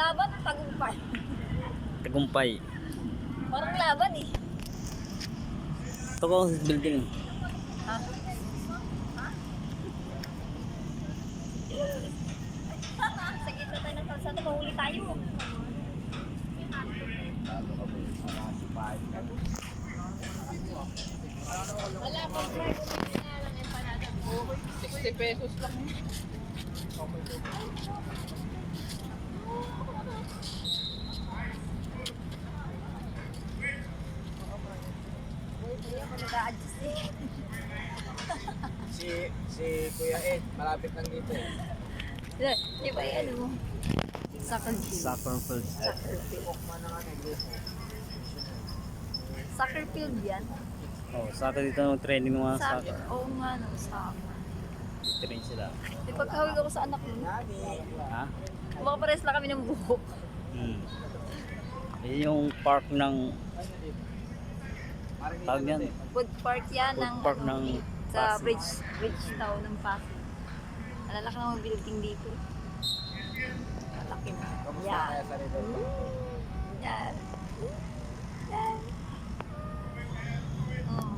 Laban ng tagumpay. Tagumpay. Parang laban eh. Ito ko building. Ha? Sa gitna tayo ng kalsada, mahuli tayo. Wala pa lang yung panada. 60 pesos lang. Hindi ako nag-a-adjust eh. Si Kuya Ed, malapit lang dito eh. Di ba yung ano mo? Soccer field. Soccer field. Soccer field. Soccer field yan. Oh, sa atin dito ng training ng mga Soccer. soccer. Oo nga no, soccer. Train sila. Di pagkahawig ako sa anak mo. Ha? Baka pares lang kami ng buhok. Yan yung park ng tawag yan. Food park yan Food ng, park ano, ng sa Pasig. bridge town ng Pasig. Nalalaki ng mga building dito. Malaki na. Yan. Yan. Yan. Oh.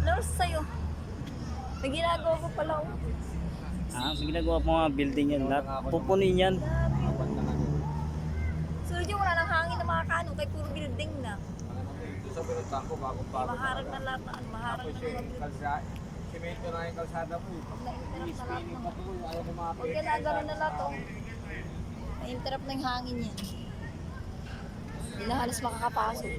Lars, sa'yo. May ginagawa ko pala ako. May ginagawa pa mga building yan. Lahat pupunin yan. So, yun, wala nang hangin na makakano kay puro building na. Dito sa pinuntahan ko, bagong bago. Maharag na lahat na, maharag na mga building. Simento na yung kalsada po. Na-interrupt na lahat Spinning ng... pa po, ayaw kumapit. Huwag ka na, gano'n na lahat, oh. Na-interrupt na yung hangin yan. Hindi na halos makakapasok.